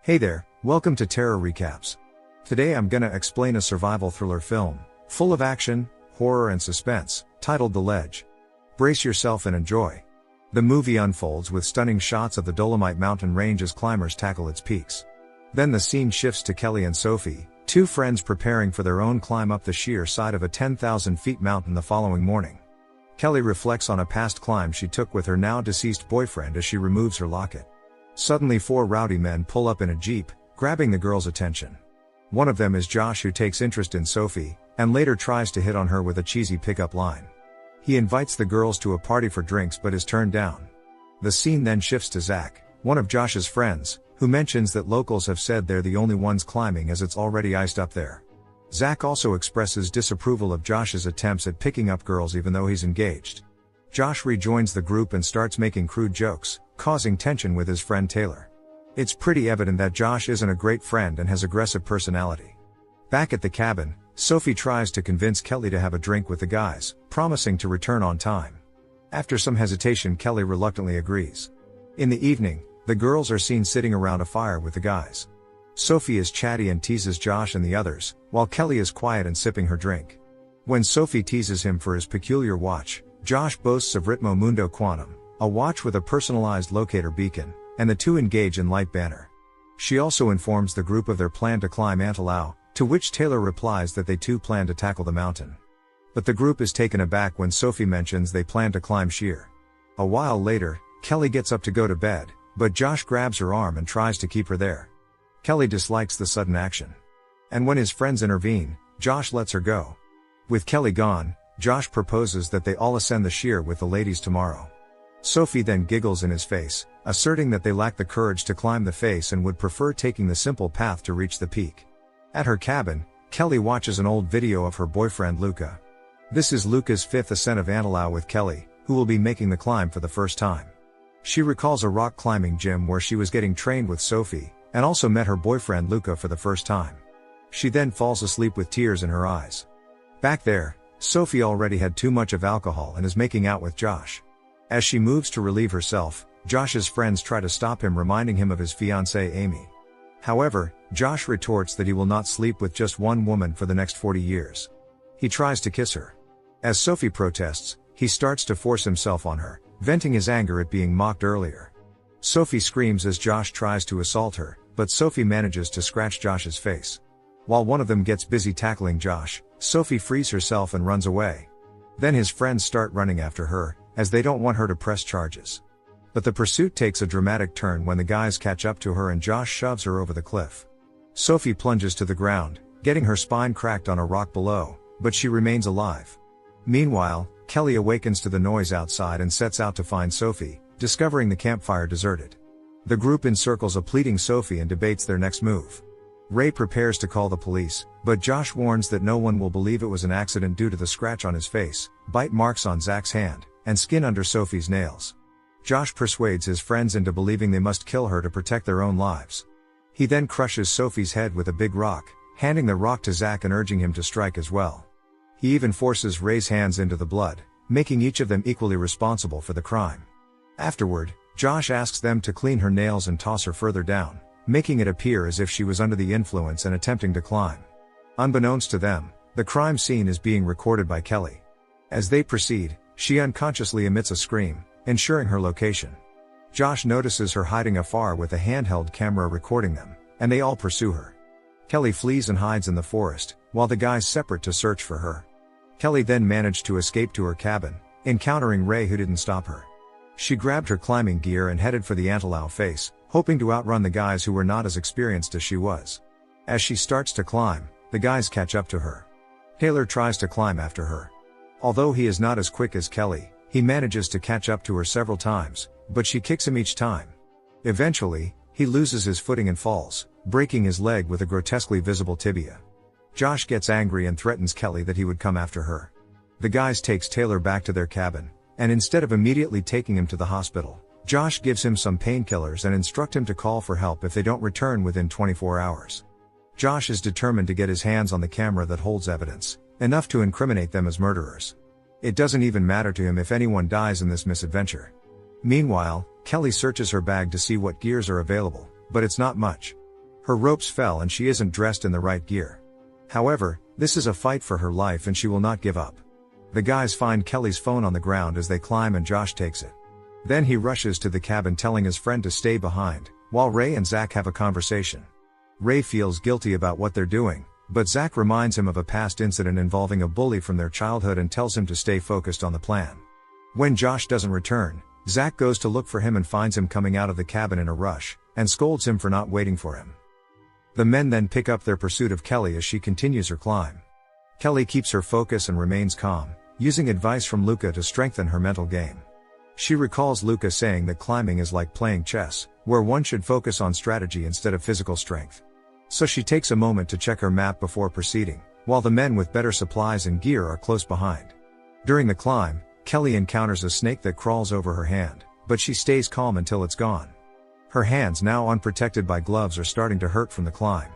Hey there, welcome to Terror Recaps. Today I'm gonna explain a survival thriller film, full of action, horror and suspense, titled The Ledge. Brace yourself and enjoy. The movie unfolds with stunning shots of the Dolomite mountain range as climbers tackle its peaks. Then the scene shifts to Kelly and Sophie, two friends preparing for their own climb up the sheer side of a 10,000 feet mountain the following morning. Kelly reflects on a past climb she took with her now deceased boyfriend as she removes her locket. Suddenly four rowdy men pull up in a jeep, grabbing the girl's attention. One of them is Josh, who takes interest in Sophie, and later tries to hit on her with a cheesy pickup line. He invites the girls to a party for drinks but is turned down. The scene then shifts to Zach, one of Josh's friends, who mentions that locals have said they're the only ones climbing as it's already iced up there. Zach also expresses disapproval of Josh's attempts at picking up girls even though he's engaged. Josh rejoins the group and starts making crude jokes, causing tension with his friend Taylor. It's pretty evident that Josh isn't a great friend and has aggressive personality. Back at the cabin, Sophie tries to convince Kelly to have a drink with the guys, promising to return on time. After some hesitation, Kelly reluctantly agrees. In the evening, the girls are seen sitting around a fire with the guys. Sophie is chatty and teases Josh and the others, while Kelly is quiet and sipping her drink. When Sophie teases him for his peculiar watch, Josh boasts of Ritmo Mundo Quantum, a watch with a personalized locator beacon, and the two engage in light banter. She also informs the group of their plan to climb Antelope, to which Taylor replies that they too plan to tackle the mountain. But the group is taken aback when Sophie mentions they plan to climb sheer. A while later, Kelly gets up to go to bed, but Josh grabs her arm and tries to keep her there. Kelly dislikes the sudden action. And when his friends intervene, Josh lets her go. With Kelly gone, Josh proposes that they all ascend the sheer with the ladies tomorrow. Sophie then giggles in his face, asserting that they lack the courage to climb the face and would prefer taking the simple path to reach the peak. At her cabin, Kelly watches an old video of her boyfriend Luca. This is Luca's fifth ascent of Antelope with Kelly, who will be making the climb for the first time. She recalls a rock climbing gym where she was getting trained with Sophie, and also met her boyfriend Luca for the first time. She then falls asleep with tears in her eyes. Back there, Sophie already had too much of alcohol and is making out with Josh. As she moves to relieve herself, Josh's friends try to stop him, reminding him of his fiancée Amy. However, Josh retorts that he will not sleep with just one woman for the next 40 years. He tries to kiss her. As Sophie protests, he starts to force himself on her, venting his anger at being mocked earlier. Sophie screams as Josh tries to assault her, but Sophie manages to scratch Josh's face. While one of them gets busy tackling Josh, Sophie frees herself and runs away. Then his friends start running after her, as they don't want her to press charges. But the pursuit takes a dramatic turn when the guys catch up to her and Josh shoves her over the cliff. Sophie plunges to the ground, getting her spine cracked on a rock below, but she remains alive. Meanwhile, Kelly awakens to the noise outside and sets out to find Sophie, discovering the campfire deserted. The group encircles a pleading Sophie and debates their next move. Ray prepares to call the police, but Josh warns that no one will believe it was an accident due to the scratch on his face, bite marks on Zach's hand, and skin under Sophie's nails. Josh persuades his friends into believing they must kill her to protect their own lives. He then crushes Sophie's head with a big rock, handing the rock to Zach and urging him to strike as well. He even forces Ray's hands into the blood, making each of them equally responsible for the crime. Afterward, Josh asks them to clean her nails and toss her further down, making it appear as if she was under the influence and attempting to climb. Unbeknownst to them, the crime scene is being recorded by Kelly. As they proceed, she unconsciously emits a scream, ensuring her location. Josh notices her hiding afar with a handheld camera recording them, and they all pursue her. Kelly flees and hides in the forest, while the guys separate to search for her. Kelly then managed to escape to her cabin, encountering Ray, who didn't stop her. She grabbed her climbing gear and headed for the Antelope face, hoping to outrun the guys who were not as experienced as she was. As she starts to climb, the guys catch up to her. Taylor tries to climb after her. Although he is not as quick as Kelly, he manages to catch up to her several times, but she kicks him each time. Eventually, he loses his footing and falls, breaking his leg with a grotesquely visible tibia. Josh gets angry and threatens Kelly that he would come after her. The guys takes Taylor back to their cabin, and instead of immediately taking him to the hospital, Josh gives him some painkillers and instructs him to call for help if they don't return within 24 hours. Josh is determined to get his hands on the camera that holds evidence, enough to incriminate them as murderers. It doesn't even matter to him if anyone dies in this misadventure. Meanwhile, Kelly searches her bag to see what gears are available, but it's not much. Her ropes fell and she isn't dressed in the right gear. However, this is a fight for her life and she will not give up. The guys find Kelly's phone on the ground as they climb and Josh takes it. Then he rushes to the cabin telling his friend to stay behind, while Ray and Zach have a conversation. Ray feels guilty about what they're doing, but Zach reminds him of a past incident involving a bully from their childhood and tells him to stay focused on the plan. When Josh doesn't return, Zach goes to look for him and finds him coming out of the cabin in a rush, and scolds him for not waiting for him. The men then pick up their pursuit of Kelly as she continues her climb. Kelly keeps her focus and remains calm, using advice from Luca to strengthen her mental game. She recalls Luca saying that climbing is like playing chess, where one should focus on strategy instead of physical strength. So she takes a moment to check her map before proceeding, while the men with better supplies and gear are close behind. During the climb, Kelly encounters a snake that crawls over her hand, but she stays calm until it's gone. Her hands, now unprotected by gloves, are starting to hurt from the climb.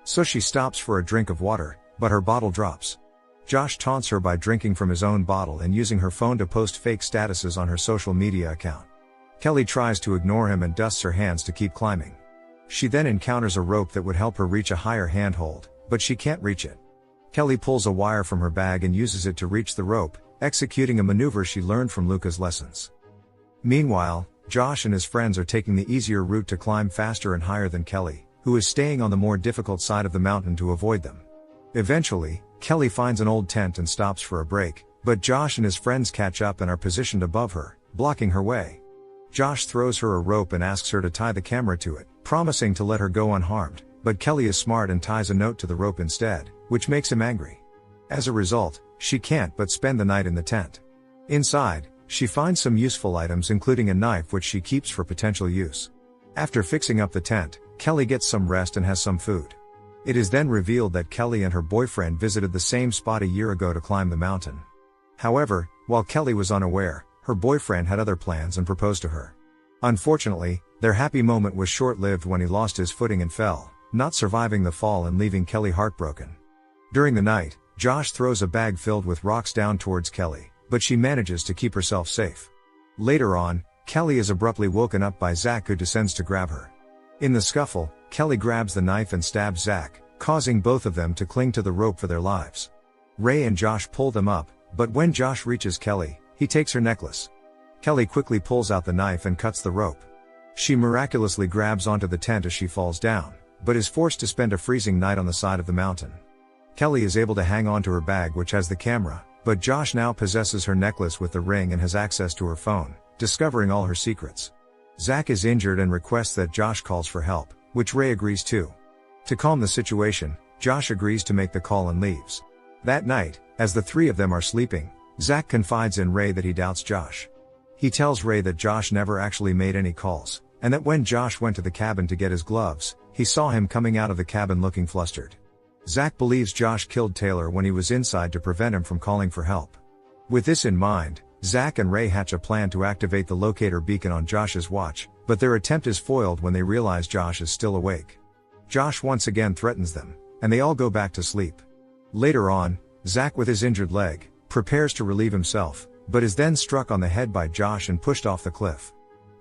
So she stops for a drink of water, but her bottle drops. Josh taunts her by drinking from his own bottle and using her phone to post fake statuses on her social media account. Kelly tries to ignore him and dusts her hands to keep climbing. She then encounters a rope that would help her reach a higher handhold, but she can't reach it. Kelly pulls a wire from her bag and uses it to reach the rope, executing a maneuver she learned from Luca's lessons. Meanwhile, Josh and his friends are taking the easier route to climb faster and higher than Kelly, who is staying on the more difficult side of the mountain to avoid them. Eventually, Kelly finds an old tent and stops for a break, but Josh and his friends catch up and are positioned above her, blocking her way. Josh throws her a rope and asks her to tie the camera to it, promising to let her go unharmed, but Kelly is smart and ties a note to the rope instead, which makes him angry. As a result, she can't but spend the night in the tent. Inside, she finds some useful items including a knife which she keeps for potential use. After fixing up the tent, Kelly gets some rest and has some food. It is then revealed that Kelly and her boyfriend visited the same spot a year ago to climb the mountain. However, while Kelly was unaware, her boyfriend had other plans and proposed to her. Unfortunately, their happy moment was short-lived when he lost his footing and fell, not surviving the fall and leaving Kelly heartbroken. During the night, Josh throws a bag filled with rocks down towards Kelly, but she manages to keep herself safe. Later on, Kelly is abruptly woken up by Zach, who descends to grab her. In the scuffle, Kelly grabs the knife and stabs Zach, causing both of them to cling to the rope for their lives. Ray and Josh pull them up, but when Josh reaches Kelly, he takes her necklace. Kelly quickly pulls out the knife and cuts the rope. She miraculously grabs onto the tent as she falls down, but is forced to spend a freezing night on the side of the mountain. Kelly is able to hang on to her bag which has the camera, but Josh now possesses her necklace with the ring and has access to her phone, discovering all her secrets. Zach is injured and requests that Josh calls for help, which Ray agrees to. To calm the situation, Josh agrees to make the call and leaves. That night, as the three of them are sleeping, Zach confides in Ray that he doubts Josh. He tells Ray that Josh never actually made any calls, and that when Josh went to the cabin to get his gloves, he saw him coming out of the cabin looking flustered. Zach believes Josh killed Taylor when he was inside to prevent him from calling for help. With this in mind, Zach and Ray hatch a plan to activate the locator beacon on Josh's watch, but their attempt is foiled when they realize Josh is still awake. Josh once again threatens them, and they all go back to sleep. Later on, Zach, with his injured leg, prepares to relieve himself, but is then struck on the head by Josh and pushed off the cliff.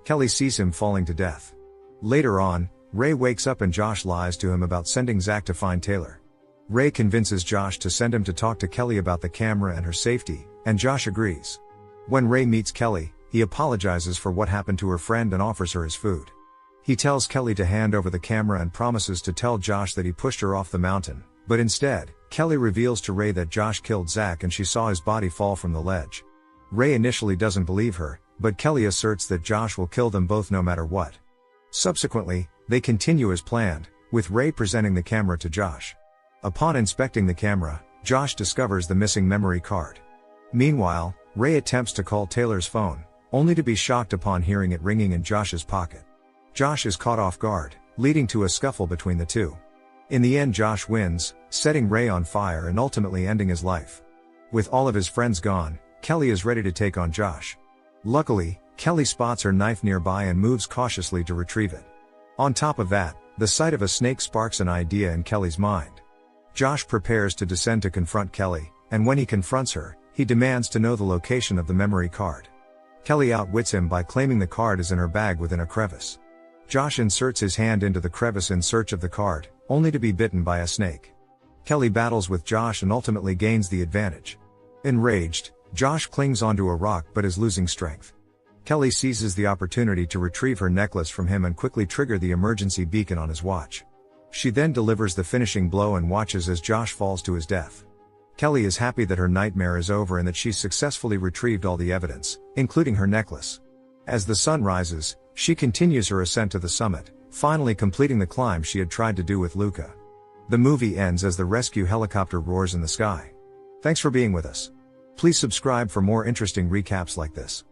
Kelly sees him falling to death. Later on, Ray wakes up and Josh lies to him about sending Zach to find Taylor. Ray convinces Josh to send him to talk to Kelly about the camera and her safety, and Josh agrees. When Ray meets Kelly, he apologizes for what happened to her friend and offers her his food. He tells Kelly to hand over the camera and promises to tell Josh that he pushed her off the mountain, but instead, Kelly reveals to Ray that Josh killed Zach and she saw his body fall from the ledge. Ray initially doesn't believe her, but Kelly asserts that Josh will kill them both no matter what. Subsequently, they continue as planned, with Ray presenting the camera to Josh. Upon inspecting the camera, Josh discovers the missing memory card. Meanwhile, Ray attempts to call Taylor's phone, only to be shocked upon hearing it ringing in Josh's pocket. Josh is caught off guard, leading to a scuffle between the two. In the end, Josh wins, setting Ray on fire and ultimately ending his life. With all of his friends gone, Kelly is ready to take on Josh. Luckily, Kelly spots her knife nearby and moves cautiously to retrieve it. On top of that, the sight of a snake sparks an idea in Kelly's mind. Josh prepares to descend to confront Kelly, and when he confronts her, he demands to know the location of the memory card. Kelly outwits him by claiming the card is in her bag within a crevice. Josh inserts his hand into the crevice in search of the card, only to be bitten by a snake. Kelly battles with Josh and ultimately gains the advantage. Enraged, Josh clings onto a rock but is losing strength. Kelly seizes the opportunity to retrieve her necklace from him and quickly trigger the emergency beacon on his watch. She then delivers the finishing blow and watches as Josh falls to his death. Kelly is happy that her nightmare is over and that she's successfully retrieved all the evidence, including her necklace. As the sun rises, she continues her ascent to the summit, finally completing the climb she had tried to do with Luca. The movie ends as the rescue helicopter roars in the sky. Thanks for being with us. Please subscribe for more interesting recaps like this.